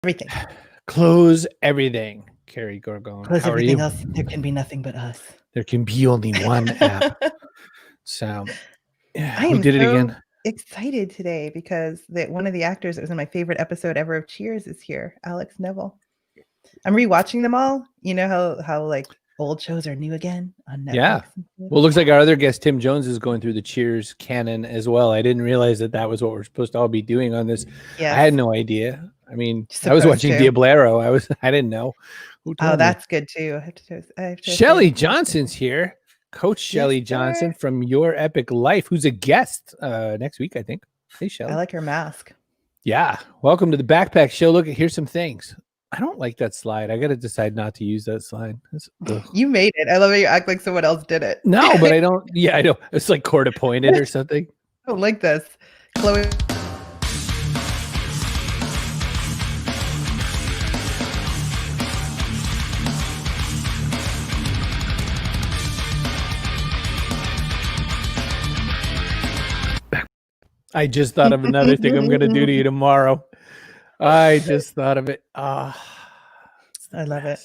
Everything. Close everything. Kerry Gorgon. Close How everything are you? else. There can be nothing but us. There can be only one app. So I we am did it so again. excited today because one of the actors that was in my favorite episode ever of Cheers is here, Alex Nevil. I'm rewatching them all. You know how like old shows are new again on Netflix. Yeah. Well, it looks like our other guest, Tim Jones, is going through the Cheers canon as well. I didn't realize that was what we're supposed to all be doing on this. Yes. I had no idea. I mean, I Supposed was watching to. Diablero. I didn't know. Who told Oh, me? that's good too. I have to Shelly say- Johnson's here. Coach Shelly Yes, Johnson sir. from Your Epic Life, who's a guest next week, I think. Hey, Shelly. I like her mask. Yeah. Welcome to the Backpack Show. Look, here's some things. I don't like that slide. I got to decide not to use that slide. You made it. I love how you act like someone else did it. No, but I don't. Yeah, I know. It's like court appointed or something. I don't like this. Chloe. I just thought of another thing I'm going to do to you tomorrow. I just thought of it. I love it.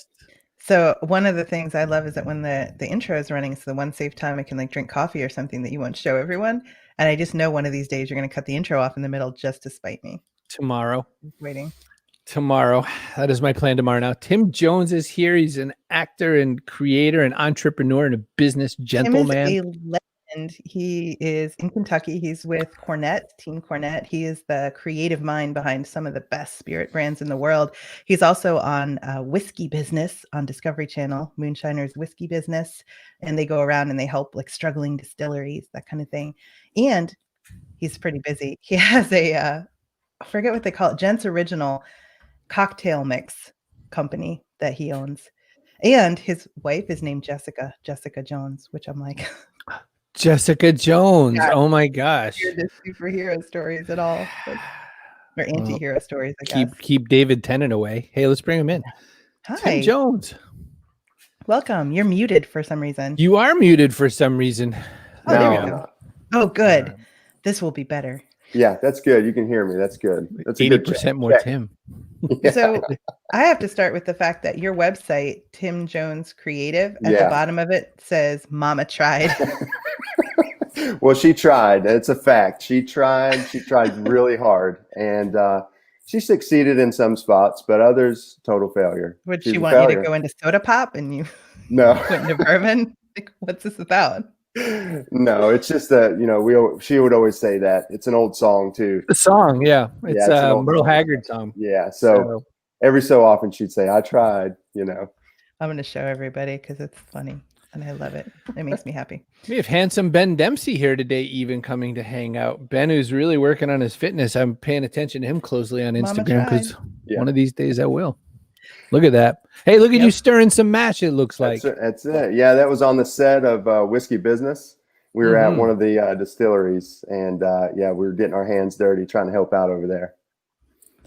So one of the things I love is that when the intro is running, it's the one safe time I can like drink coffee or something that you won't show everyone. And I just know one of these days you're going to cut the intro off in the middle just to spite me. Tomorrow. Waiting. Tomorrow. That is my plan tomorrow. Now, Tim Jones is here. He's an actor and creator and entrepreneur and a business gentleman. Tim is a legend. He is in Kentucky. He's with Team Cornett. He is the creative mind behind some of the best spirit brands in the world. He's also on Whiskey Business on Discovery Channel, Moonshiners Whiskey Business. And they go around and they help like struggling distilleries, that kind of thing. And he's pretty busy. He has I forget what they call it, Gents Original cocktail mix company that he owns. And his wife is named Jessica Jones, which I'm like... Jessica Jones. Yeah. Oh my gosh. The superhero stories at all. Or anti-hero stories, I guess. Keep David Tennant away. Hey, let's bring him in. Hi. Tim Jones. Welcome. You're muted for some reason. You are muted for some reason. Oh, there we go. Oh, good. This will be better. Yeah, that's good. You can hear me. That's good. That's 80% more Tim. Yeah. So I have to start with the fact that your website, Tim Jones Creative, at the bottom of it says Mama tried. Well, she tried. It's a fact. She tried really hard, and she succeeded in some spots, but others total failure. Would she want you to go into soda pop and you no went into bourbon? Like, what's this about? No, it's just that she would always say that it's an old song too. The song, yeah, it's a Merle Haggard song. Yeah, so every so often she'd say, "I tried." I'm going to show everybody because it's funny. And I love it. It makes me happy. We have handsome Ben Dempsey here today, even coming to hang out. Ben, who's really working on his fitness. I'm paying attention to him closely on Instagram because one of these days I will. Look at that. Hey, look at you stirring some mash, it looks like. That's it. Yeah, that was on the set of Whiskey Business. We were at one of the distilleries, and we were getting our hands dirty trying to help out over there.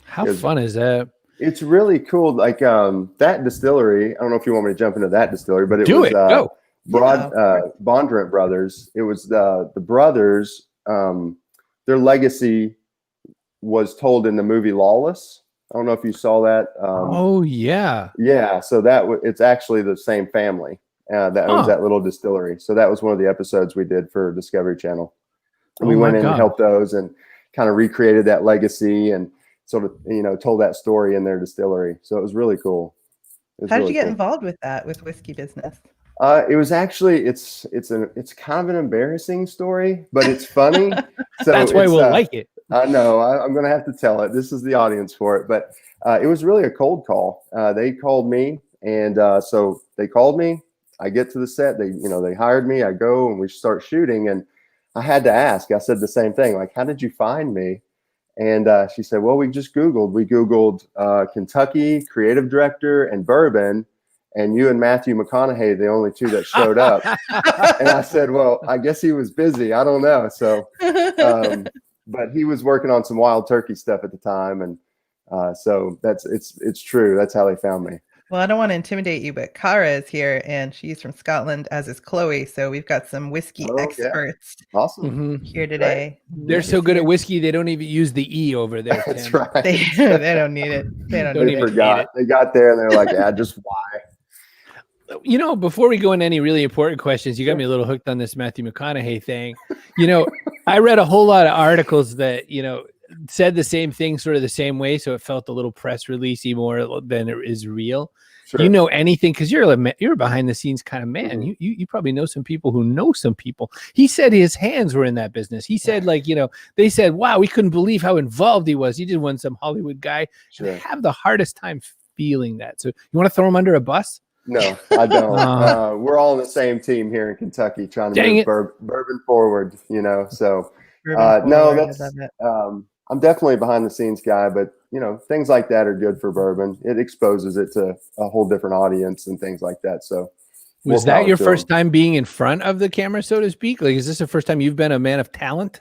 How fun is that? It's really cool. Like that distillery. I don't know if you want me to jump into that distillery, but Go. Bondurant Brothers. It was the brothers. Their legacy was told in the movie Lawless. I don't know if you saw that. Yeah. So it's actually the same family that owns that little distillery. So that was one of the episodes we did for Discovery Channel. And we went in and helped those and kind of recreated that legacy and sort of, told that story in their distillery. So it was really cool. How did you get involved with that, with Whiskey Business? It was actually, it's kind of an embarrassing story, but it's funny. So that's why we'll like it. I know. I'm going to have to tell it. This is the audience for it, but it was really a cold call. They called me, and so they called me. I get to the set. They hired me. I go and we start shooting, and I had to ask. I said the same thing, like, "How did you find me?" And she said, "Well, we just Googled. We Googled Kentucky creative director and bourbon, and you and Matthew McConaughey, the only two that showed up." And I said, "Well, I guess he was busy. I don't know." So, but he was working on some Wild Turkey stuff at the time, and so it's true. That's how they found me. Well, I don't want to intimidate you, but Cara is here and she's from Scotland, as is Chloe. So we've got some whiskey experts here today. They're so good at whiskey, they don't even use the E over there. That's right. They don't need it. They don't They forgot. They got there and they're like, yeah, just why? You know, before we go into any really important questions, you got me a little hooked on this Matthew McConaughey thing. You know, I read a whole lot of articles that, you know, said the same thing sort of the same way. So it felt a little press releasey more than it is real. Sure. You know anything, because you're a behind the scenes kind of man. Mm-hmm. You probably know some people who know some people. He said his hands were in that business. He said, like, you know, they said, wow, we couldn't believe how involved he was. He just wasn't some Hollywood guy. Sure. I have the hardest time feeling that. So you want to throw him under a bus? No, I don't. We're all on the same team here in Kentucky trying to move bourbon forward, you know. So I'm definitely a behind the scenes guy, but you know, things like that are good for bourbon. It exposes it to a whole different audience and things like that. So was that your first time being in front of the camera, so to speak? Like, is this the first time you've been a man of talent?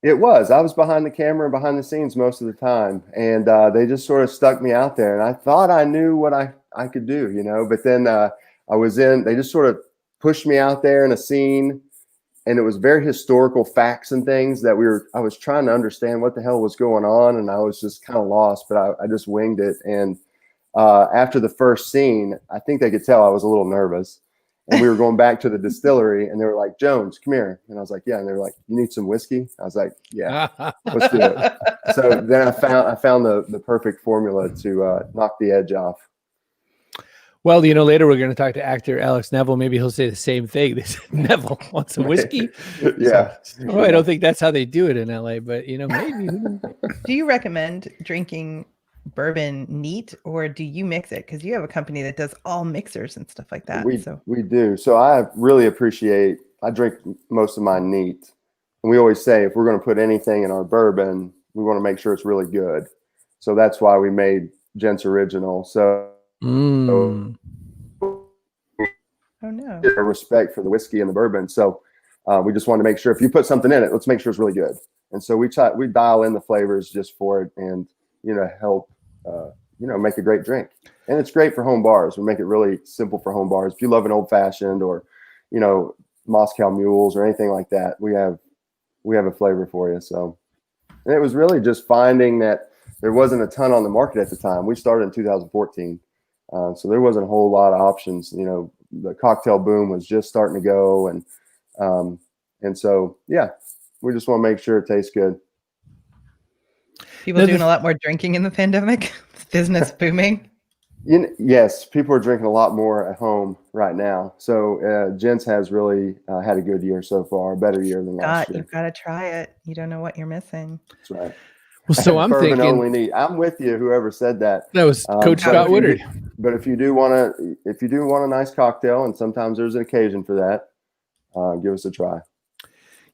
It was. I was behind the camera and behind the scenes most of the time. And they just sort of stuck me out there. And I thought I knew what I could do, you know, but then they just sort of pushed me out there in a scene. And it was very historical facts and things that I was trying to understand what the hell was going on. And I was just kind of lost, but I just winged it. And after the first scene, I think they could tell I was a little nervous. And we were going back to the distillery and they were like, Jones, come here. And I was like, yeah. And they were like, you need some whiskey? I was like, yeah, let's do it. So then I found the perfect formula to knock the edge off. Well, you know, later we're going to talk to actor Alex Nevil. Maybe he'll say the same thing. They said, Nevil, want some whiskey? Yeah. So, I don't think that's how they do it in LA, but, you know, maybe. Do you recommend drinking bourbon neat, or do you mix it? Because you have a company that does all mixers and stuff like that. We do. So I really I drink most of mine neat. And we always say, if we're going to put anything in our bourbon, we want to make sure it's really good. So that's why we made Gents Original. So oh no, a respect for the whiskey and the bourbon. So we just wanted to make sure if you put something in it, let's make sure it's really good. And so we dial in the flavors just for it, and you know, help make a great drink. And it's great for home bars. We make it really simple for home bars. If you love an old fashioned or, you know, Moscow mules or anything like that, we have a flavor for you. So, and it was really just finding that there wasn't a ton on the market at the time. We started in 2014. So there wasn't a whole lot of options. You know, the cocktail boom was just starting to go. And so, yeah, we just want to make sure it tastes good. People doing a lot more drinking in the pandemic, business booming. Yes, people are drinking a lot more at home right now. So Gents has really had a good year so far, a better year than last year. You've got to try it. You don't know what you're missing. That's right. Well, so I'm thinking only neat. I'm with you. Whoever said that? That was Coach Scott Woodard. But if you do want a nice cocktail, and sometimes there's an occasion for that, give us a try.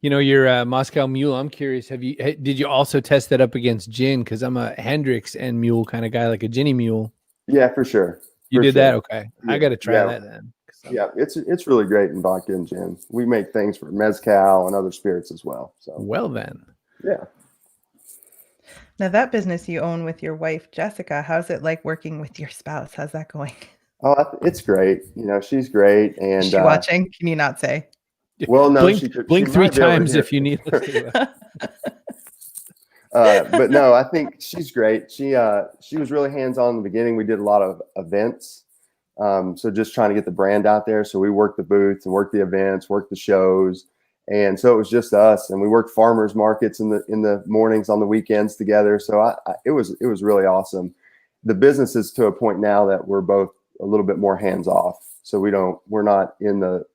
You know, your Moscow Mule, I'm curious, did you also test that up against gin? Because I'm a Hendrix and Mule kind of guy, like a ginny Mule. Yeah, for sure. You did that? Okay. Yeah, I got to try that then. Yeah, it's really great in vodka and gin. We make things for mezcal and other spirits as well. So well then. Yeah. Now that business you own with your wife, Jessica, how's it like working with your spouse? How's that going? Oh, it's great. You know, she's great. And is she watching? Can you not say? Well, no, blink 3 times if you need to. But no, I think she's great. She was really hands-on in the beginning. We did a lot of events. So just trying to get the brand out there. So we worked the booths and worked the events, worked the shows. And so it was just us, and we worked farmers markets in the mornings, on the weekends together. So it was really awesome. The business is to a point now that we're both a little bit more hands off. So we're not in the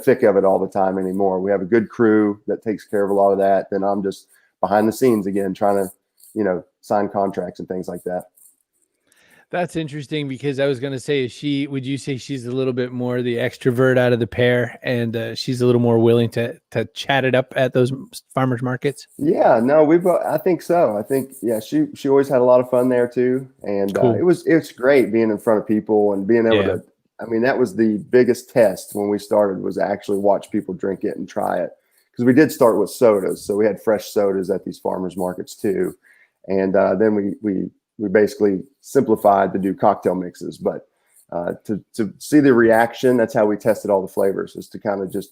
thick of it all the time anymore. We have a good crew that takes care of a lot of that. Then I'm just behind the scenes again, trying to, sign contracts and things like that. That's interesting, because I was going to say, would you say she's a little bit more the extrovert out of the pair, and she's a little more willing to chat it up at those farmers markets? Yeah, no, I think so. I think, yeah, she always had a lot of fun there too. And cool. It's great being in front of people and being able to, I mean, that was the biggest test when we started, was actually watch people drink it and try it. Because we did start with sodas. So we had fresh sodas at these farmers markets too. And then we basically simplified to do cocktail mixes. But to see the reaction. That's how we tested all the flavors, is to kind of just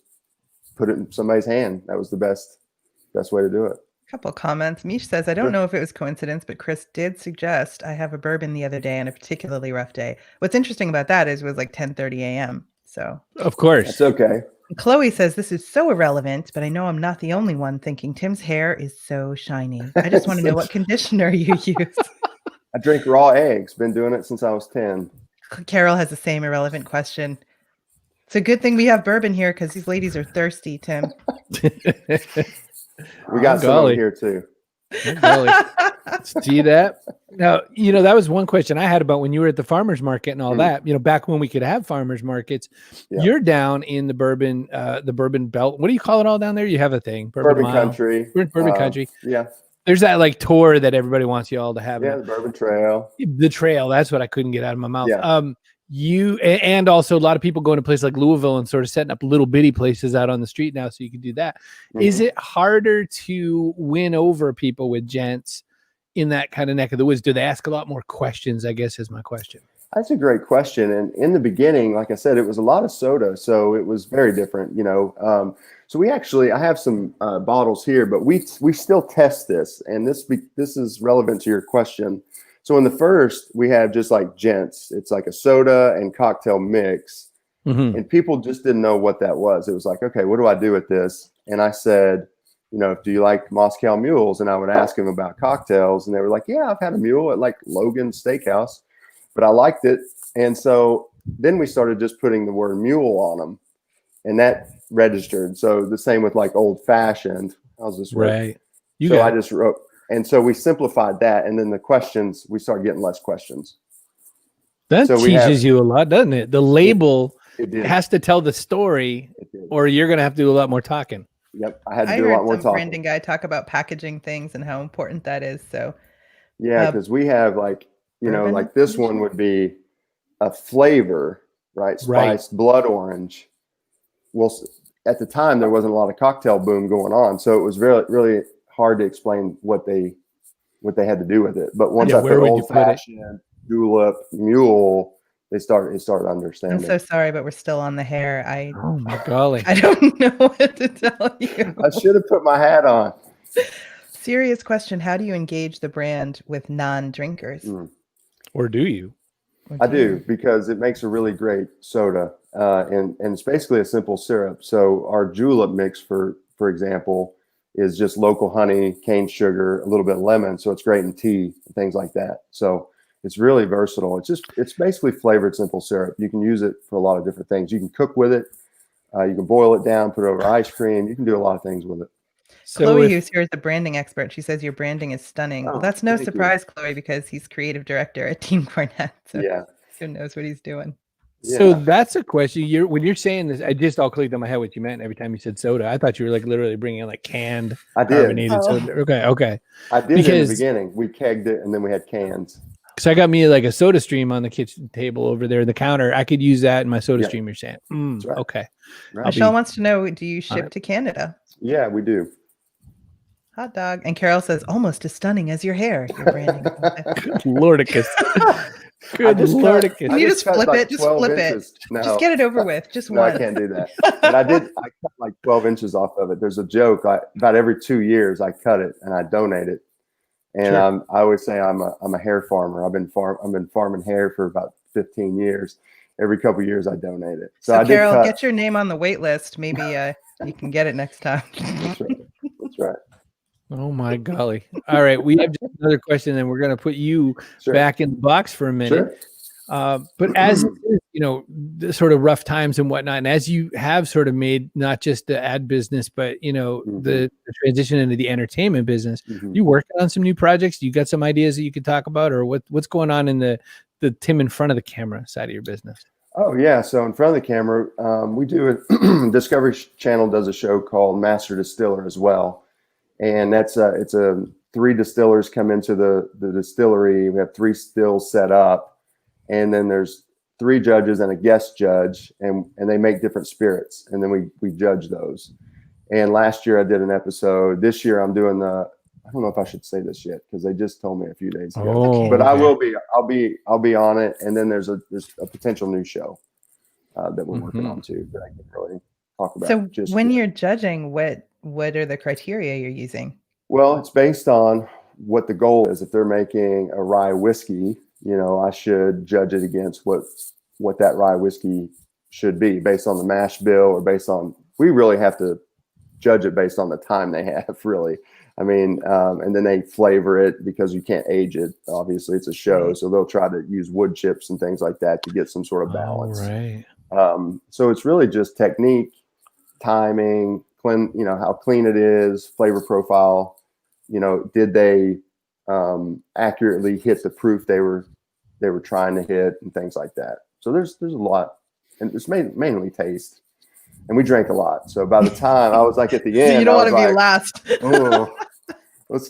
put it in somebody's hand. That was the best way to do it. Couple comments. Mish says, I don't know if it was coincidence, but Chris did suggest I have a bourbon the other day on a particularly rough day. What's interesting about that is it was like 10:30 a.m. So of course, it's okay. Chloe says, this is so irrelevant, but I know I'm not the only one thinking Tim's hair is so shiny. I just want to know what conditioner you use. I drink raw eggs. Been doing it since I was 10. Carol has the same irrelevant question. It's a good thing we have bourbon here because these ladies are thirsty, Tim. We got some over here too. See that? Now, that was one question I had about when you were at the farmers market and all that, back when we could have farmers markets. Yeah. You're down in the bourbon belt. What do you call it all down there? You have a thing. Bourbon country. Bourbon country. Yeah. There's that like tour that everybody wants you all to have. Yeah, the Bourbon Trail. The trail. That's what I couldn't get out of my mouth. Yeah. You and also a lot of people going to places like Louisville and sort of setting up little bitty places out on the street now, so you can do that. Mm-hmm. Is it harder to win over people with Gents in that kind of neck of the woods? Do they ask a lot more questions, I guess, is my question. That's a great question. And in the beginning, like I said, it was a lot of soda, so it was very different, So I have some bottles here, but we still test this, and this is relevant to your question. So in the first, we have just like Gents. It's like a soda and cocktail mix. Mm-hmm. And people just didn't know what that was. It was like, okay, what do I do with this? And I said, do you like Moscow mules? And I would ask them about cocktails. And they were like, yeah, I've had a mule at like Logan Steakhouse, but I liked it. And so then we started just putting the word mule on them, and that registered. So the same with like old fashioned. How's this work? Right. I just wrote. And so we simplified that, and then the questions, we started getting less questions. That teaches you a lot, doesn't it? The label has to tell the story, or you're going to have to do a lot more talking. Yep, I had to do a lot more talking. Branding guy talk about packaging things and how important that is. So yeah, because we have like like this one would be a flavor, right? Spiced blood orange. Well, at the time there wasn't a lot of cocktail boom going on, so it was really really hard to explain what they had to do with it. But once I put old fashioned, julep, mule, it started understanding. I'm so sorry, but we're still on the hair. Oh my golly. I don't know what to tell you. I should have put my hat on. Serious question. How do you engage the brand with non-drinkers? Or do you? I do, because it makes a really great soda. And it's basically a simple syrup. So our julep mix, for example, is just local honey, cane sugar, a little bit of lemon. So it's great in tea and things like that. So it's really versatile. It's basically flavored simple syrup. You can use it for a lot of different things. You can cook with it. You can boil it down, put it over ice cream. You can do a lot of things with it. So Chloe, who's here, is the branding expert. She says your branding is stunning. Well, that's no surprise, Chloe, because he's creative director at Team Cornet. So yeah, who knows what he's doing. So that's a question. When you're saying this, I just all clicked on my head what you meant every time you said soda. I thought you were like literally bringing in like canned carbonated soda. Okay. I did in the beginning. We kegged it and then we had cans. So I got me like a soda stream on the kitchen table over there, the counter. I could use that in my soda stream. You're saying, right. Okay. Right. Michelle wants to know: do you ship to Canada? Yeah, we do. Hot dog. And Carol says, almost as stunning as your hair. Your branding. Good Lordicus. Good Lordicus. Can you just flip it? Just flip it. No. Just get it over with. Just one. I can't do that. But I cut like 12 inches off of it. There's a joke. About every 2 years, I cut it and I donate it. And I always say I'm a hair farmer. I've been farming hair for about 15 years. Every couple of years, I donate it. So Carol, get your name on the wait list. Maybe you can get it next time. That's right. That's right. Oh my golly. All right. We have just another question, and we're going to put you back in the box for a minute. But as the sort of rough times and whatnot, and as you have sort of made not just the ad business, but the transition into the entertainment business, you working on some new projects? You got some ideas that you could talk about, or what's going on in the Tim in front of the camera side of your business? Oh yeah. So in front of the camera, we do Discovery Channel does a show called Master Distiller as well. And it's 3 distillers come into the distillery. We have 3 stills set up, and then there's 3 judges and a guest judge, and they make different spirits, and then we judge those. And last year I did an episode. This year I'm doing the I don't know if I should say this yet because they just told me a few days ago. Oh, but okay. I will be. I'll be on it. And then there's a potential new show that we're working on too that I can really talk about. So when you're judging, what are the criteria you're using? Well, it's based on what the goal is. If they're making a rye whiskey, I should judge it against what that rye whiskey should be based on the mash bill or based on. We really have to judge it based on the time they have, really. I mean, and then they flavor it because you can't age it. Obviously, it's a show, so they'll try to use wood chips and things like that to get some sort of balance. Right. So it's really just technique, timing, how clean it is, flavor profile. Did they accurately hit the proof they were trying to hit and things like that. So there's a lot, and it's mainly taste. And we drank a lot. So by the time I was like at the end, so you don't want to be last. Oh, let's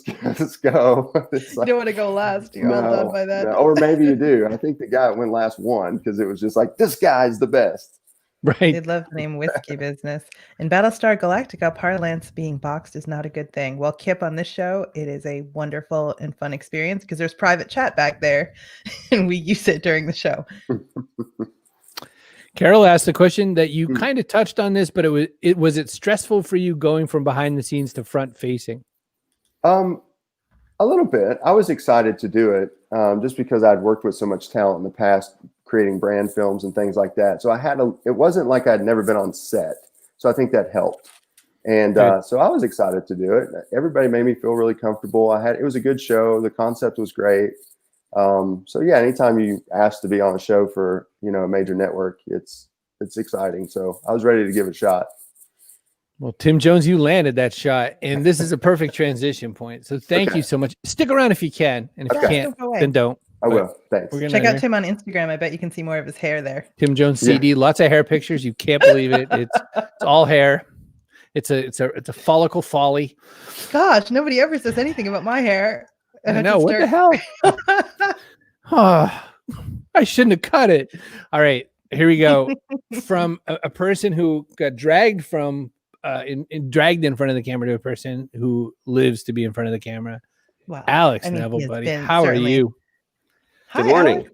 go. You don't want to go last. You're all done by that. No. Or maybe you do. I think the guy went last one because it was just like, this guy's the best. Right. They love the name Whiskey Business. In Battlestar Galactica parlance, being boxed is not a good thing. Well, Kip, on this show, it is a wonderful and fun experience because there's private chat back there and we use it during the show. Carol asked a question that you kind of touched on this, but was it stressful for you going from behind the scenes to front facing? A little bit. I was excited to do it just because I'd worked with so much talent in the past, creating brand films and things like that. So it wasn't like I'd never been on set. So I think that helped. And so I was excited to do it. Everybody made me feel really comfortable. It was a good show. The concept was great. So yeah, anytime you ask to be on a show for, a major network, it's exciting. So I was ready to give it a shot. Well, Tim Jones, you landed that shot, and this is a perfect transition point. So thank you so much. Stick around if you can, and if you can't, then don't. I will. Thanks. Check out Tim on Instagram. I bet you can see more of his hair there. Tim Jones CD, lots of hair pictures. You can't believe it. It's all hair. It's a follicle folly. Gosh, nobody ever says anything about my hair. I know. What the hell? Oh, I shouldn't have cut it. All right, here we go. From a person who got dragged from dragged in front of the camera to a person who lives to be in front of the camera. Wow. Alex Neville, buddy. How are you? Good morning. Alex.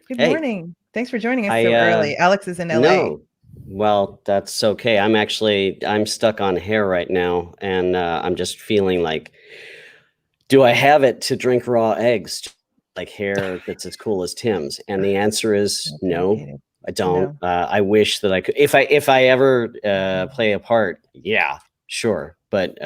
Good morning. Thanks for joining us so early. Alex is in LA. No. Well, that's okay. I'm stuck on hair right now, and I'm just feeling like, do I have it to drink raw eggs, like hair that's as cool as Tim's? And the answer is no, I don't. No. I wish that I could. If I ever play a part, yeah, sure. But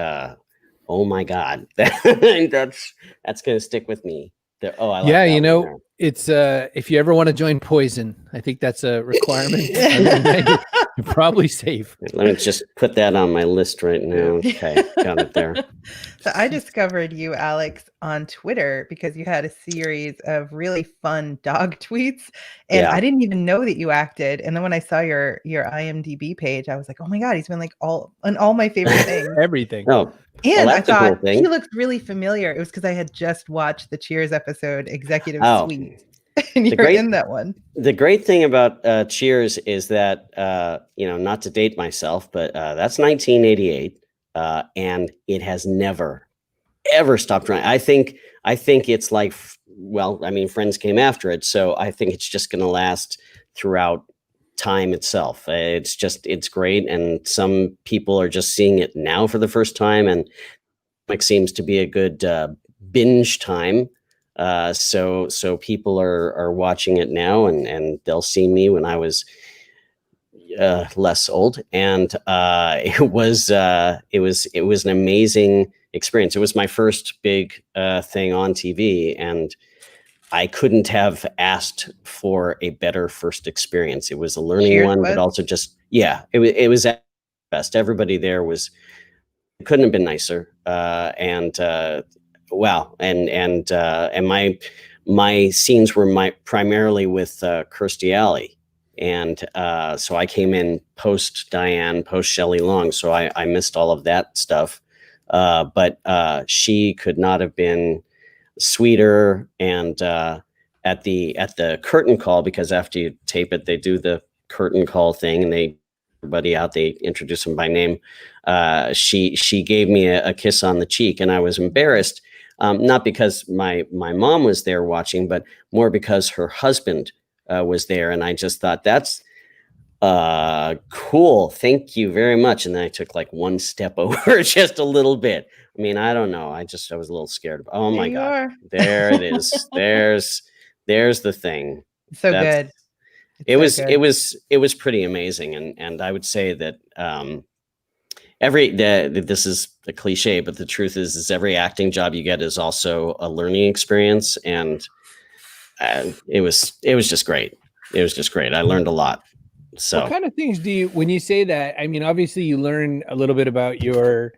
oh my God, that's gonna stick with me. I like that one. It's if you ever want to join Poison, I think that's a requirement. You're probably safe. Let me just put that on my list right now. Okay, got it there. So I discovered you, Alex, on Twitter because you had a series of really fun dog tweets, and I didn't even know that you acted. And then when I saw your IMDb page, I was like, oh my God, he's been like on all my favorite things, everything. Oh. And I thought he looked really familiar. It was because I had just watched the Cheers episode, Executive Suite, and you're in that one. The great thing about Cheers is that, not to date myself, but that's 1988, and it has never, ever stopped running. I think it's like, Friends came after it, so I think it's just going to last throughout time itself. It's great, and some people are just seeing it now for the first time, and it seems to be a good binge time. So people are watching it now, and they'll see me when I was less old, and it was an amazing experience. It was my first big thing on TV, and I couldn't have asked for a better first experience. It was a learning one, but also just, it was at best. Everybody there couldn't have been nicer. Wow. And my scenes were primarily with Kirstie Alley. And so I came in post Diane, post Shelley Long. So I missed all of that stuff. But she could not have been sweeter. And at the curtain call, because after you tape it, they do the curtain call thing, and they everybody out. They introduced him by name. She gave me a kiss on the cheek, and I was embarrassed, not because my mom was there watching, but more because her husband was there, and I just thought, that's cool. Thank you very much. And then I took like one step over just a little bit. I mean, I don't know. I was a little scared. Oh my God. There it is. There's the thing. So good. It was pretty amazing. And I would say that, this is a cliche, but the truth is every acting job you get is also a learning experience. And it was just great. It was just great. I learned a lot. So what kind of things when you say that, I mean, obviously you learn a little bit about your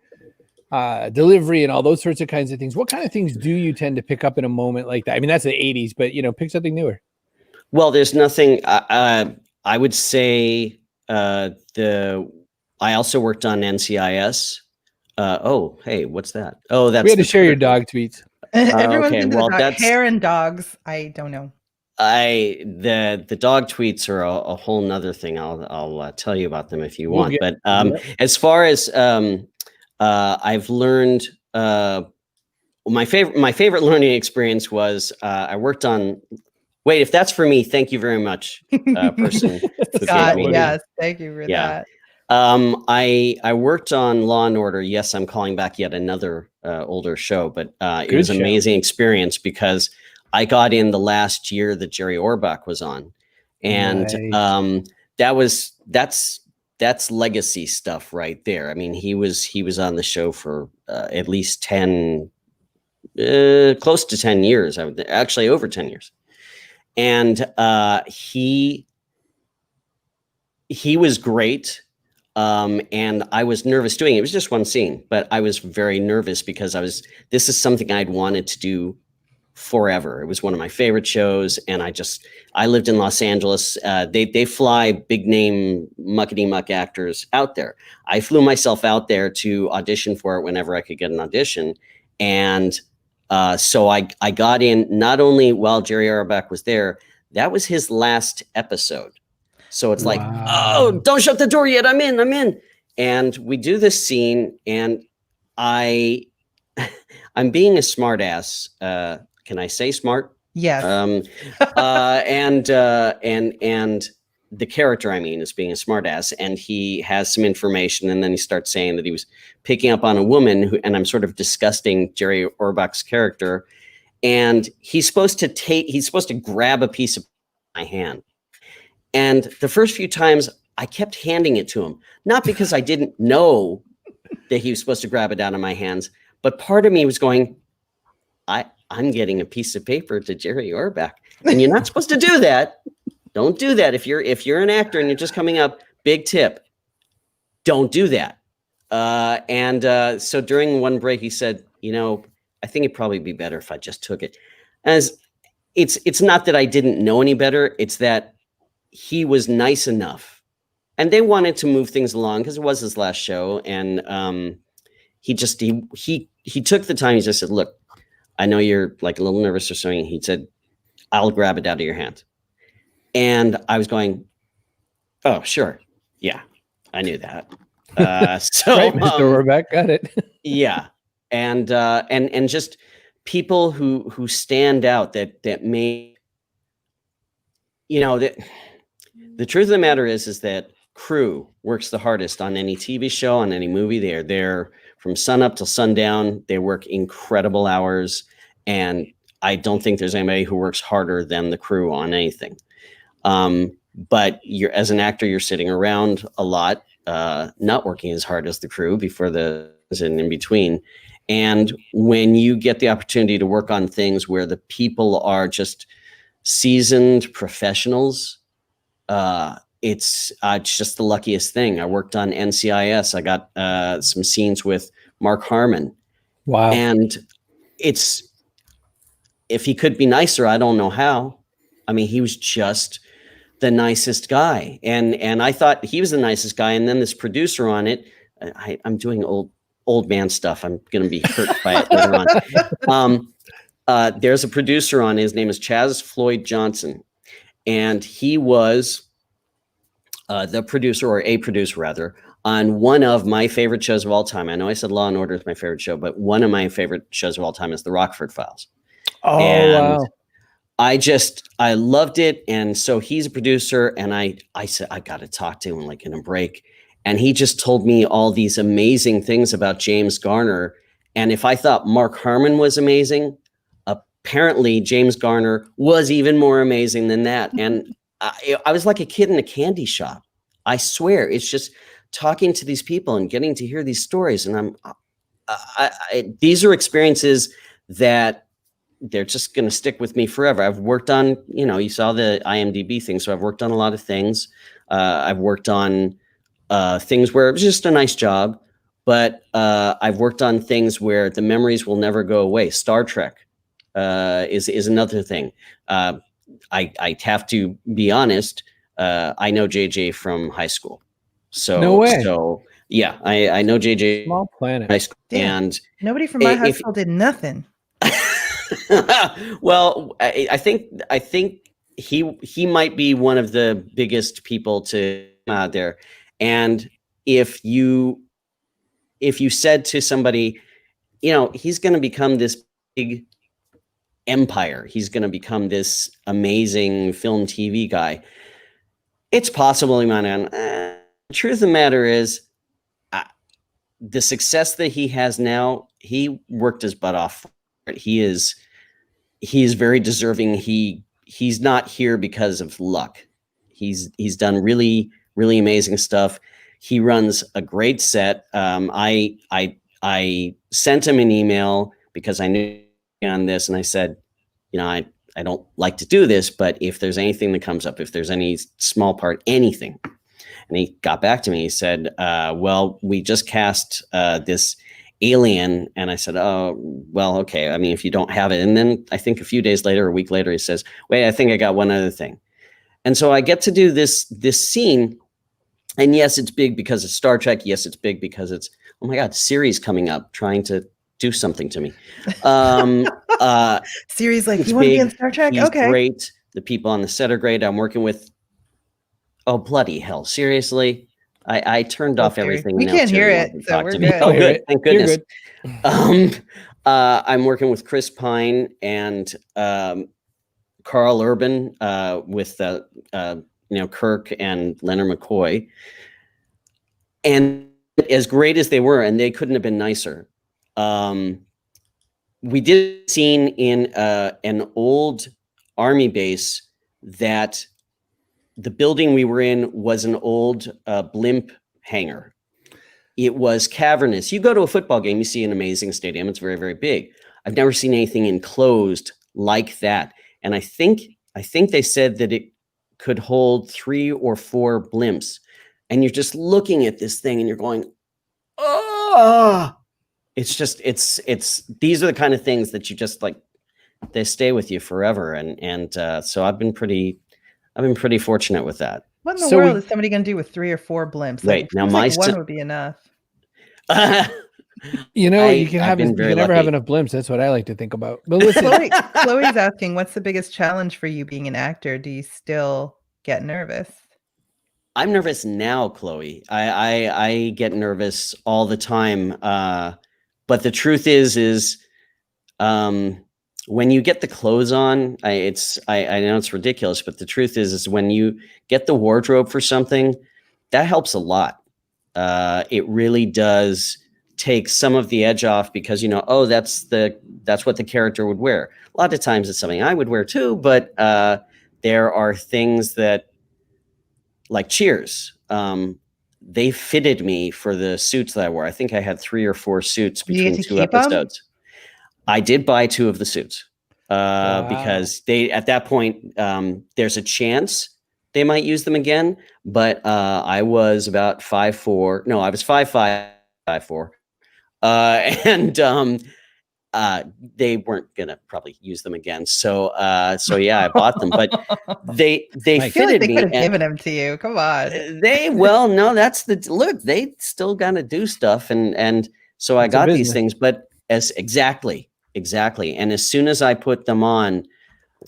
delivery and all those sorts of kinds of things. What kind of things do you tend to pick up in a moment like that? I mean, that's the 80s, but pick something newer. Well, there's nothing, I would say, I also worked on NCIS. Oh, hey, what's that? Oh, that's, we had to share your dog tweets. Everyone's into the dog. Hair and dogs. I don't know. The dog tweets are a whole nother thing. I'll tell you about them if you want. But as far as I've learned, my favorite learning experience was I worked on. Wait, if that's for me, thank you very much, person. Scott, yes, thank you for that. I worked on Law and Order. Yes, I'm calling back yet another older show, but it was an amazing experience because I got in the last year that Jerry Orbach was on, and that's legacy stuff right there. I mean, he was on the show for at least 10, close to 10 years. Actually over 10 years, and he was great. And I was nervous doing it. It was just one scene, but I was very nervous because this is something I'd wanted to do forever. It was one of my favorite shows. And I lived in Los Angeles. They fly big name muckety muck actors out there. I flew myself out there to audition for it whenever I could get an audition. And so I got in not only while Jerry Orbach was there, that was his last episode. So it's like, oh, don't shut the door yet. I'm in. And we do this scene, and I'm being a smart ass. Can I say smart? Yes. And the character, is being a smart ass, and he has some information, and then he starts saying that he was picking up on a woman and I'm sort of disgusting Jerry Orbach's character. And he's supposed to grab a piece of my hand. And the first few times I kept handing it to him, not because I didn't know that he was supposed to grab it out of my hands, but part of me was going, I'm getting a piece of paper to Jerry Orbach, and you're not supposed to do that. Don't do that. If you're an actor and you're just coming up, big tip, don't do that. So during one break, he said, I think it'd probably be better if I just took it. As it's not that I didn't know any better. It's that he was nice enough, and they wanted to move things along because it was his last show. And he took the time. He just said, look, I know you're like a little nervous or something. He said, I'll grab it out of your hand. And I was going, oh, sure. Yeah, I knew that. So right, Mr. Orbach, got it. Yeah. And just people who stand out that may, the truth of the matter is that crew works the hardest on any TV show, on any movie. They're there from sun up till sundown. They work incredible hours. And I don't think there's anybody who works harder than the crew on anything. But as an actor, you're sitting around a lot, not working as hard as the crew before and in between. And when you get the opportunity to work on things where the people are just seasoned professionals, it's just the luckiest thing. I worked on NCIS. I got some scenes with Mark Harmon. Wow. And if he could be nicer, I don't know how. He was just the nicest guy. And I thought he was the nicest guy. And then this producer on it, I'm doing old man stuff. I'm going to be hurt by it later on. There's a producer on, his name is Chaz Floyd Johnson. And he was the producer, or a producer rather, on one of my favorite shows of all time. I know I said Law and Order is my favorite show, but one of my favorite shows of all time is The Rockford Files. Oh, and wow. I loved it. And so he's a producer, and I said, I got to talk to him like in a break. And he just told me all these amazing things about James Garner. And if I thought Mark Harmon was amazing, apparently James Garner was even more amazing than that. And I was like a kid in a candy shop. I swear, it's just talking to these people and getting to hear these stories. And these are experiences that they're just going to stick with me forever. I've worked on, you saw the IMDb thing. So I've worked on a lot of things. I've worked on things where it was just a nice job, but I've worked on things where the memories will never go away. Star Trek is another thing. I have to be honest. I know JJ from high school. So, no way. So yeah, I know JJ. Small planet. High school. Damn. And nobody from my high school did nothing. Well, I think he might be one of the biggest people to out there. And if you said to somebody, he's going to become this big empire, he's going to become this amazing film TV guy, it's possible he might not. The truth of the matter is, the success that he has now, he worked his butt off. He is very deserving. He's not here because of luck. He's done really, really amazing stuff. He runs a great set. I sent him an email because I knew on this, and I said, I don't like to do this, but if there's anything that comes up, if there's any small part, anything. And he got back to me. He said, well, we just cast this alien. And I said, oh, well, okay. I mean, if you don't have it. And then I think a few days later, a week later, he says, wait, I think I got one other thing. And so I get to do this scene. And yes, it's big because it's Star Trek. Yes, it's big because it's, oh my God, Siri's coming up trying to do something to me. Siri's like, you want to be in Star Trek? He's okay. Great. The people on the set are great. I'm working with, oh, bloody hell. Seriously? I turned off everything. We can't hear it, so we're good. Oh, good. Thank goodness. Good. I'm working with Chris Pine and Carl Urban with Kirk and Leonard McCoy. And as great as they were, and they couldn't have been nicer. We did a scene in an old army base that the building we were in was an old blimp hangar. It was cavernous. You go to a football game, you see an amazing stadium. It's very, very big. I've never seen anything enclosed like that. And I think they said that it could hold 3 or 4 blimps. And you're just looking at this thing and you're going, oh, it's just, it's, these are the kind of things that you just like, they stay with you forever. And so I've been pretty fortunate with that. What in the world is somebody going to do with 3 or 4 blimps? Right. Like, now one would be enough. You can never have enough blimps. That's what I like to think about. But listen, Chloe's asking, what's the biggest challenge for you being an actor? Do you still get nervous? I'm nervous now, Chloe. I get nervous all the time. But the truth is when you get the clothes on, I know it's ridiculous, but the truth is when you get the wardrobe for something, that helps a lot. It really does take some of the edge off because, oh, that's what the character would wear. A lot of times it's something I would wear too, but there are things that, like Cheers, they fitted me for the suits that I wore. I think I had 3 or 4 suits between 2 episodes. I did buy 2 of the suits because they, at that point, there's a chance they might use them again. But I was about 5'4". No, I was 5'5", 5'4". And they weren't gonna probably use them again. So yeah, I bought them, but they I feel like they could have given them to you. Come on. No, that's look. They still got to do stuff, and so I got these things. But exactly. And as soon as I put them on,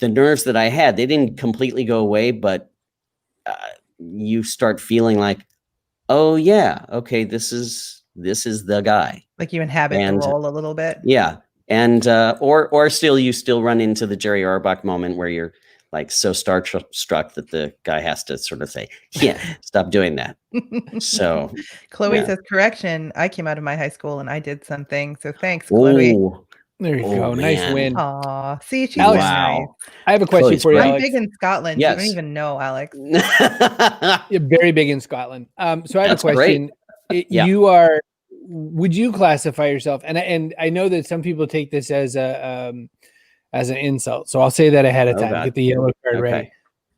the nerves that I had, they didn't completely go away, but you start feeling like, oh yeah, okay, this is the guy. Like you inhabit the role a little bit. Yeah. And or still you still run into the Jerry Orbach moment where you're like so struck that the guy has to sort of say, yeah, stop doing that. So Chloe says, correction, I came out of my high school and I did something. So thanks, Chloe. There you go. Man. Nice win. Aw, see, she's Alex, nice. I have a question for you, I'm Alex. big in Scotland. Yes. You don't even know, Alex. You're very big in Scotland. So I have a question. Would you classify yourself? And I know that some people take this as an insult. So I'll say that ahead of time. God. Get the yellow card ready.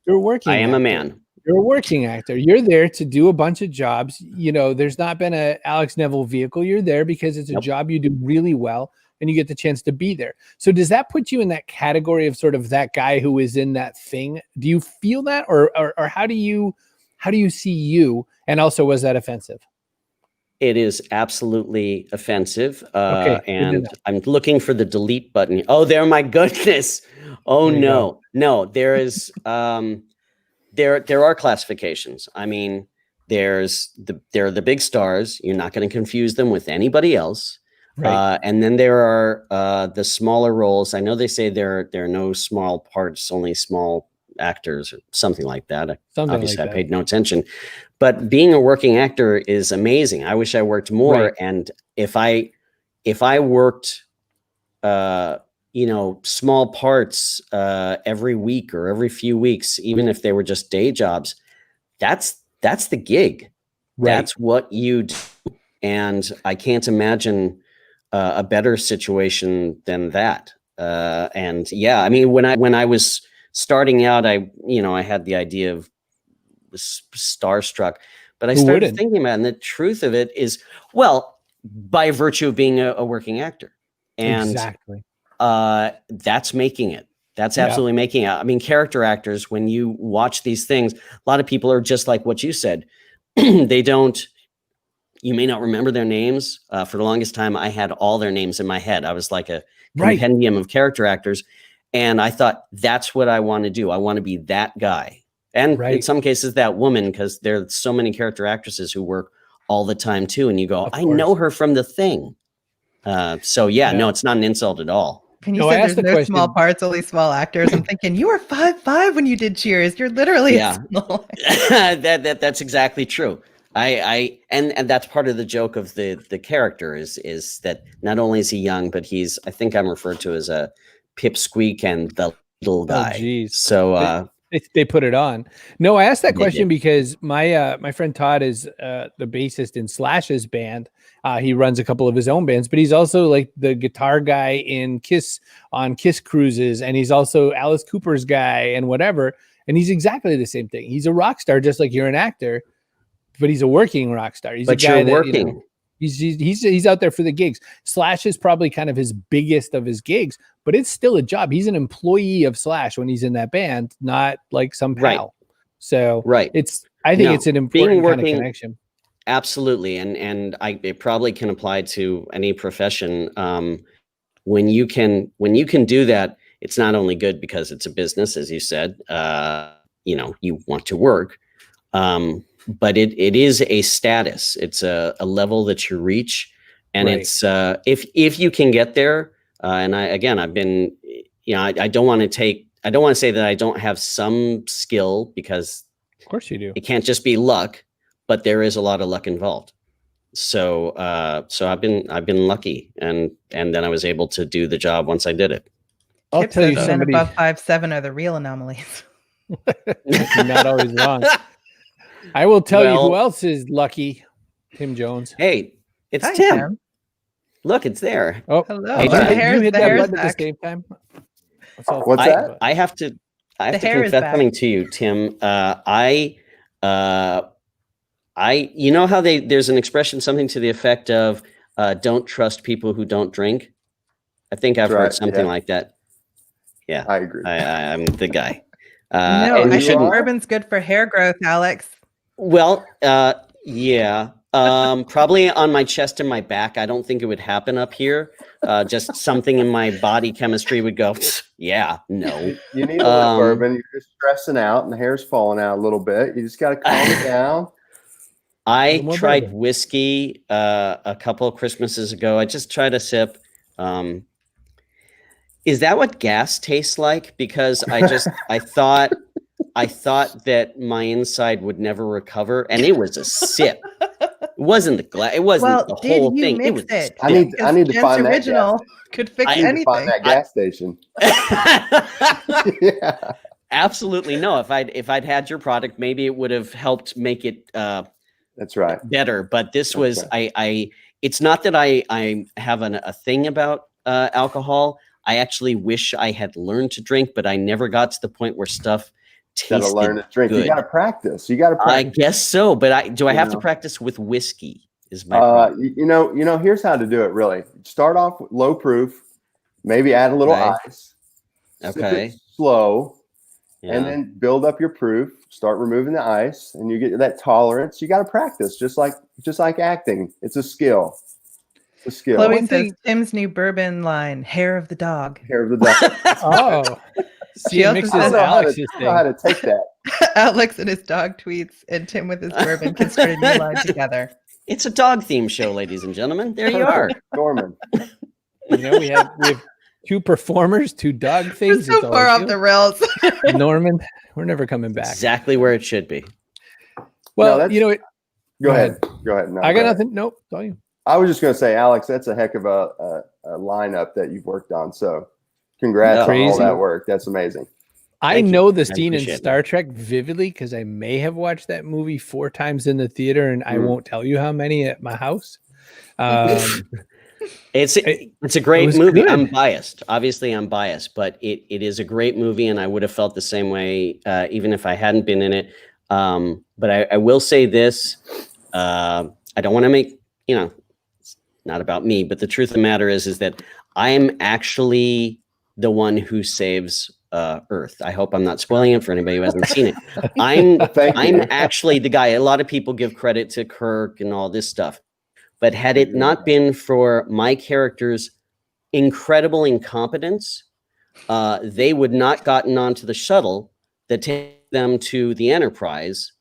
You're working. I am a man. You're a working actor. You're there to do a bunch of jobs. You know, there's not been a Alex Nevil vehicle. You're there because it's a job you do really well and you get the chance to be there. So does that put you in that category of sort of that guy who is in that thing? Do you feel that or how do you see you? And also, was that offensive? It is absolutely offensive. And I'm looking for the delete button. Oh, there, my goodness. Oh, no. No, there is, there are classifications. I mean, there are the big stars. You're not going to confuse them with anybody else. Right. And then there are the smaller roles. I know they say there are no small parts, only small actors or something like that. Obviously, I paid no attention. But being a working actor is amazing. I wish I worked more. Right. And if I worked, small parts every week or every few weeks, even if they were just day jobs, that's the gig. Right. That's what you do. And I can't imagine a better situation than that. And yeah, I mean, when I was starting out, I had the idea of starstruck, but I started thinking about it, and the truth of it is, well, by virtue of being a working actor, and that's making it. That's absolutely making it. I mean, character actors, when you watch these things, a lot of people are just like what you said. You may not remember their names. For the longest time, I had all their names in my head. I was like a compendium of character actors. And I thought, that's what I want to do. I want to be that guy. And in some cases, that woman, because there are so many character actresses who work all the time, too. And you go, I know her from The Thing. No, it's not an insult at all. When you said there's no small parts, only small actors, I'm thinking, you were 5'5" when you did Cheers. You're literally small. That's exactly true. And that's part of the joke of the character is that not only is he young, but I think I'm referred to as a pipsqueak and the little guy. Oh, geez. So they put it on. No, I asked that question because my friend Todd is the bassist in Slash's band. He runs a couple of his own bands, but he's also like the guitar guy in Kiss on Kiss cruises, and he's also Alice Cooper's guy and whatever. And he's exactly the same thing. He's a rock star, just like you're an actor, but he's a working rock star. He's a guy that, working. He's out there for the gigs. Slash is probably kind of his biggest of his gigs, but it's still a job. He's an employee of Slash when he's in that band, not like some pal. Right. So I think it's an important kind of connection. Absolutely. And it probably can apply to any profession. When you can do that, it's not only good because it's a business, as you said, you want to work, but it is a status. It's a level that you reach, and it's if you can get there. And I've been, I don't want to say that I don't have some skill, because of course you do. It can't just be luck, but there is a lot of luck involved. So I've been lucky, and then I was able to do the job once I did it. I'll tell you, men above 5'7" are the real anomalies. You're not always wrong. I will tell you who else is lucky. Tim Jones. Hey, it's Tim. Look, it's there. Oh, hello. Hey, you hit that button at the same time. What's that? I have to confess something to you, Tim. You know how there's an expression, something to the effect of don't trust people who don't drink. I think I've heard something like that. Yeah, I agree. I'm the guy. No, I think bourbon's good for hair growth, Alex. Well, yeah. Probably on my chest and my back. I don't think it would happen up here. Just something in my body chemistry would go, yeah, no. You need a little bourbon. You're just stressing out and the hair's falling out a little bit. You just got to calm it down. I tried whiskey a couple of Christmases ago. I just tried a sip. Is that what gas tastes like? Because I thought that my inside would never recover, and it was a sip. It wasn't the glass. It wasn't the whole thing. It was. I need to find that original could fix anything. To find that gas station. Yeah. Absolutely no. If I'd had your product, maybe it would have helped make it. That's right. Better, but this was right. It's not that I have a thing about alcohol. I actually wish I had learned to drink, but I never got to the point where stuff tasted gotta learn to drink. good. You got to practice. I guess so, but I have to practice with whiskey? Is my problem. You know. Here's how to do it. Really, start off with low proof. Maybe add a little ice. Okay. Sip it slow, Yeah. and then build up your proof. Start removing the ice, and you get that tolerance. You got to practice, just like acting. It's a skill. It's a skill. Chloe says Tim's new bourbon line: "Hair of the dog." Hair of the dog. Oh. See, mixes Alex's thing. I know how to take that. Alex and his dog tweets, and Tim with his bourbon can start a new line together. It's a dog theme show, ladies and gentlemen. There you are. Norman. We have two performers, two dog things. We're so far off the rails. Norman, we're never coming back. Exactly where it should be. Well, Go ahead. No, I got nothing. Nope. It's all you. I was just going to say, Alex, that's a heck of a lineup that you've worked on. So congrats on all that work. That's amazing. I know the scene in Star Trek vividly because I may have watched that movie 4 times in the theater, and I won't tell you how many at my house. It's a great movie. Good. I'm biased. Obviously, I'm biased, but it is a great movie, and I would have felt the same way even if I hadn't been in it. But I will say this: I don't want to make it's not about me, but the truth of the matter is that I'm actually the one who saves Earth. I hope I'm not spoiling it for anybody who hasn't seen it. I'm actually the guy. A lot of people give credit to Kirk and all this stuff. But had it not been for my character's incredible incompetence, they would not gotten onto the shuttle that take them to the Enterprise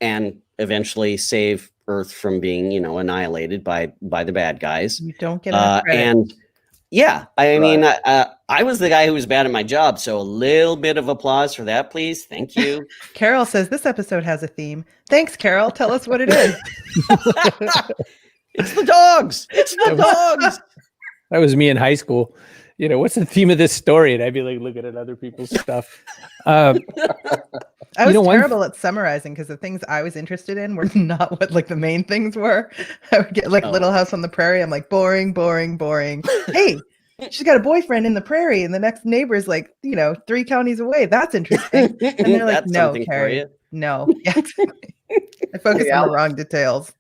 and eventually save Earth from being, annihilated by the bad guys. You don't get enough credit. And yeah, I mean, I was the guy who was bad at my job, so a little bit of applause for that, please. Thank you. Carol says this episode has a theme. Thanks, Carol. Tell us what it is. It's the dogs. It's the dogs. That was me in high school. What's the theme of this story? And I'd be like looking at other people's stuff. I was terrible at summarizing because the things I was interested in were not what the main things were. I would get Little House on the Prairie. I'm like, boring, boring, boring. Hey, she's got a boyfriend in the prairie, and the next neighbor's 3 counties away. That's interesting. And they're like, no, Kerry. No. Yeah, I focus on the wrong details.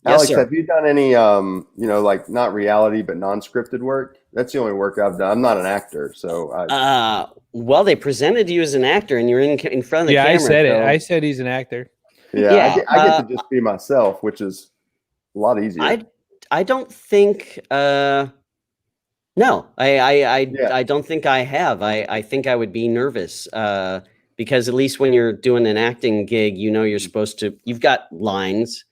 Alex, have you done any, not reality, but non-scripted work? That's the only work I've done. I'm not an actor, so. Well, they presented you as an actor, and you're in front of the camera. Yeah, I said it. I said he's an actor. Yeah, I get to just be myself, which is a lot easier. I don't think. No, I don't think I have. I think I would be nervous because at least when you're doing an acting gig, you're supposed to. You've got lines.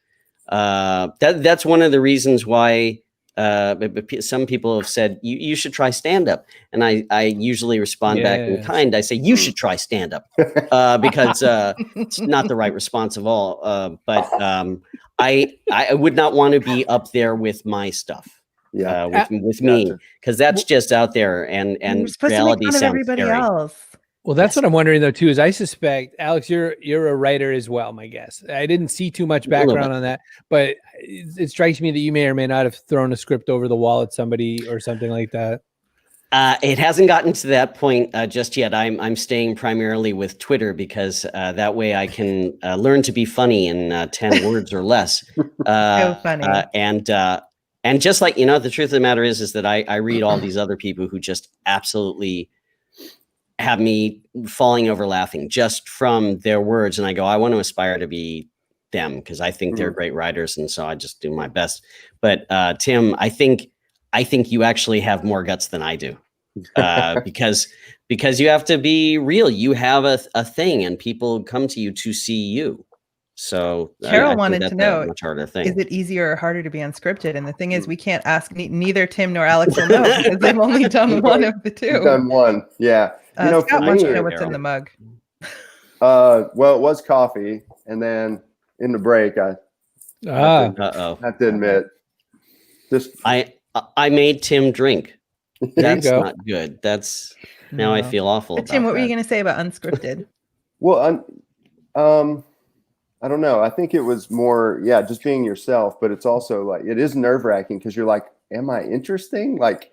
That's one of the reasons why some people have said you should try stand-up, and I usually respond back in kind. I say you should try stand-up because it's not the right response of all. But I would not want to be up there with my stuff. With me, because that's just out there, and reality sounds everybody scary. Else. Well, that's what I'm wondering though too. Is I suspect, Alex, you're a writer as well. My guess. I didn't see too much background on that, but it strikes me that you may or may not have thrown a script over the wall at somebody or something like that. It hasn't gotten to that point just yet. I'm staying primarily with Twitter because that way I can learn to be funny in 10 words or less. So funny. And just like the truth of the matter is that I read all these other people who just absolutely have me falling over laughing just from their words. And I go, I want to aspire to be them because I think they're great writers, and so I just do my best. But Tim, I think you actually have more guts than I do, because you have to be real. You have a thing, and people come to you to see you. So Carol wanted to know, much harder thing. Is it easier or harder to be unscripted? And the thing is, we can't ask, neither Tim nor Alex will know because they've only done one of the two. We've done one, yeah. Scott wants to know what's in the mug. Well, it was coffee, and then in the break, I have to admit, I made Tim drink. That's not good. Now I feel awful. But Tim, what were you going to say about unscripted? Well, I don't know. I think it was more, just being yourself, but it's also like, it is nerve-wracking because you're like, am I interesting? Like,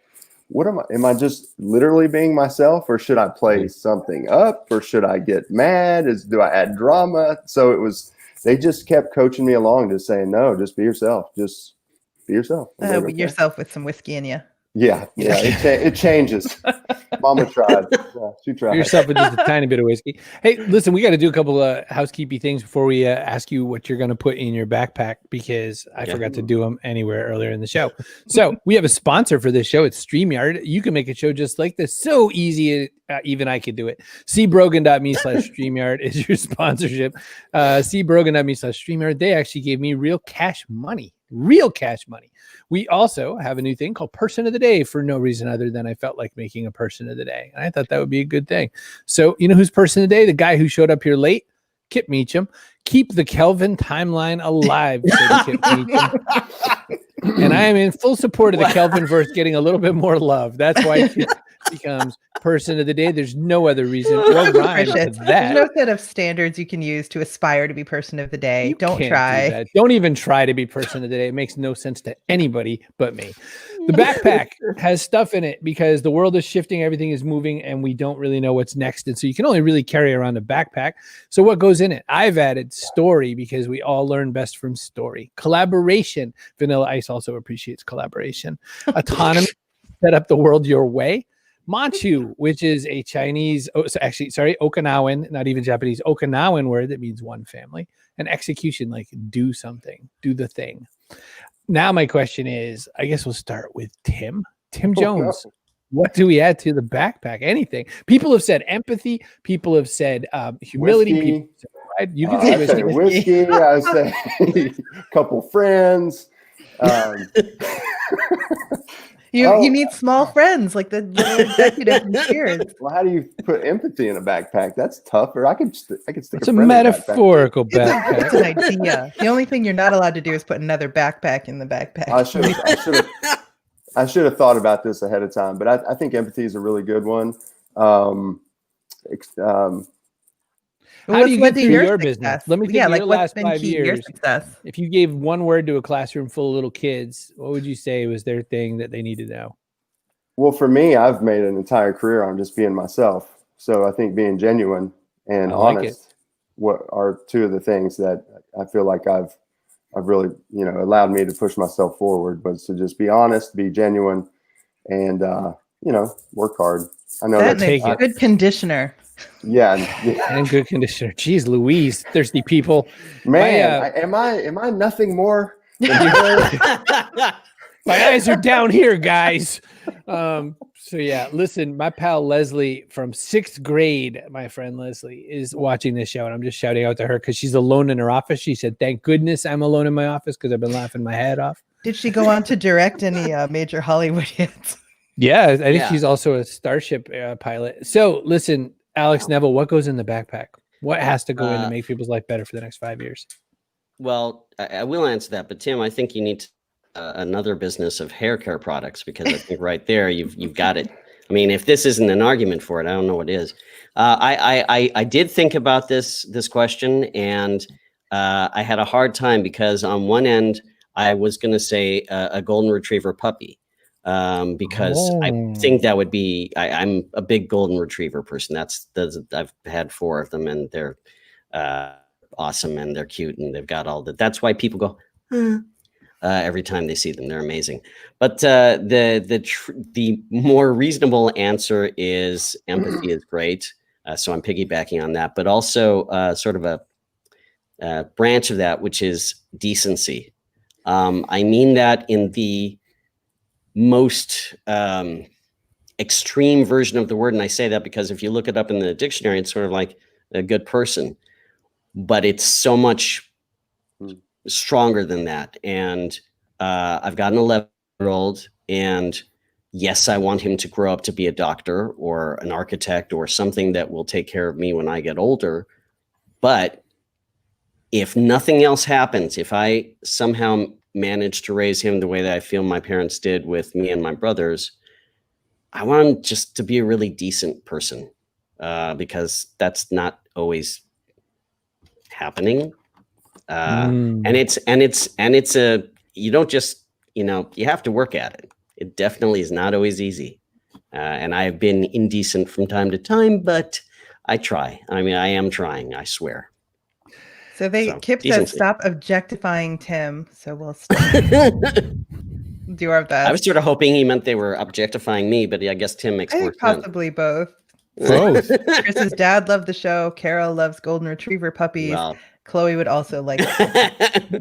what am I just literally being myself, or should I play something up, or should I get mad? Do I add drama? So they just kept coaching me along, just saying, no, just be yourself. Just be yourself. Be yourself with some whiskey in you. Yeah. It changes. Mama tried. Yeah, she tried. Yourself with just a tiny bit of whiskey. Hey, listen, we got to do a couple of housekeeping things before we ask you what you're going to put in your backpack, because I forgot to do them anywhere earlier in the show. So we have a sponsor for this show. It's StreamYard. You can make a show just like this. So easy. Even I could do it. cbrogan.me/StreamYard is your sponsorship. cbrogan.me/StreamYard. They actually gave me real cash money. We also have a new thing called Person of the Day for no reason other than I felt like making a Person of the Day. And I thought that would be a good thing. So you know who's Person of the Day? The guy who showed up here late, Kip Meacham. Keep the Kelvin timeline alive, said Kip Meacham. And I am in full support of the Kelvin verse getting a little bit more love. That's why Kip becomes Person of the Day. There's no other reason or rhyme to that. There's no set of standards you can use to aspire to be Person of the Day. Don't try. Don't even try to be Person of the Day. It makes no sense to anybody but me. The backpack has stuff in it because the world is shifting, everything is moving, and we don't really know what's next. And so you can only really carry around a backpack. So what goes in it? I've added story because we all learn best from story. Collaboration. Vanilla Ice also appreciates collaboration. Autonomy. Set up the world your way. Manchu, which is a Chinese, Okinawan, not even Japanese, Okinawan word that means one family. And execution, like do something, do the thing. Now my question is, I guess we'll start with Tim Jones. No. What do we add to the backpack? Anything. People have said empathy. People have said humility. Whiskey. People have said pride. You can say whiskey. I say a couple friends. You need small friends like the little executive in Cheers. Well, how do you put empathy in a backpack? That's tougher. I could stick it's a metaphorical backpack. It's an idea. The only thing you're not allowed to do is put another backpack in the backpack. I should have thought about this ahead of time, but I think empathy is a really good one. How do you get through your business? Let me think of your last 5 years. If you gave one word to a classroom full of little kids, what would you say was their thing that they need to know? Well, for me, I've made an entire career on just being myself. So I think being genuine and honest what are two of the things that I feel like I've really, allowed me to push myself forward, was to just be honest, be genuine, and, work hard. I know that's a good conditioner. Yeah, and good conditioner. Jeez Louise, thirsty people. Man, am I nothing more? My eyes are down here, guys. So yeah, listen, my pal Leslie from 6th grade, my friend Leslie, is watching this show, and I'm just shouting out to her because she's alone in her office. She said, "Thank goodness I'm alone in my office because I've been laughing my head off." Did she go on to direct any major Hollywood hits? Yeah, I think she's also a Starship pilot. So listen, Alex Neville, what goes in the backpack? What has to go in to make people's life better for the next 5 years? Well, I will answer that, but Tim, I think you need another business of hair care products, because I think right there you've got it. I mean, if this isn't an argument for it, I don't know what is. I did think about this question, and I had a hard time because on one end I was going to say a golden retriever puppy. Because I think that would be, I'm a big golden retriever person. I've had 4 of them, and they're awesome, and they're cute, and they've got all that. That's why people go every time they see them. They're amazing. But the more reasonable answer is empathy is great. So I'm piggybacking on that, but also sort of branch of that, which is decency. I mean that in the most extreme version of the word. And I say that because if you look it up in the dictionary, it's sort of like a good person, but it's so much stronger than that. And I've got an 11-year-old, and yes, I want him to grow up to be a doctor or an architect or something that will take care of me when I get older. But if nothing else happens, if I somehow manage to raise him the way that I feel my parents did with me and my brothers, I want him just to be a really decent person, because that's not always happening. And it's you don't just, you have to work at it. It definitely is not always easy. And I have been indecent from time to time, but I try. I mean, I am trying, I swear. So Kip says, stop objectifying Tim. So we'll do our best. I was sort of hoping he meant they were objectifying me, but I guess Tim makes more sense. Possibly both. Chris's dad loved the show. Carol loves golden retriever puppies. Well, Chloe would also like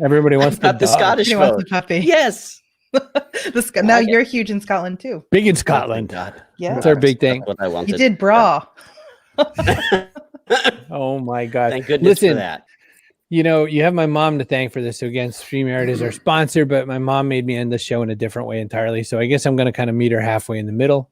everybody wants the Scottish vote. Wants a puppy. Yes. Now you're huge in Scotland too. Big in Scotland. Oh, God. Yeah. That's our big thing. What I wanted. You did bra. Oh my God. Thank goodness for that. You have my mom to thank for this. So again, StreamYard is our sponsor, but my mom made me end the show in a different way entirely. So I guess I'm going to kind of meet her halfway in the middle.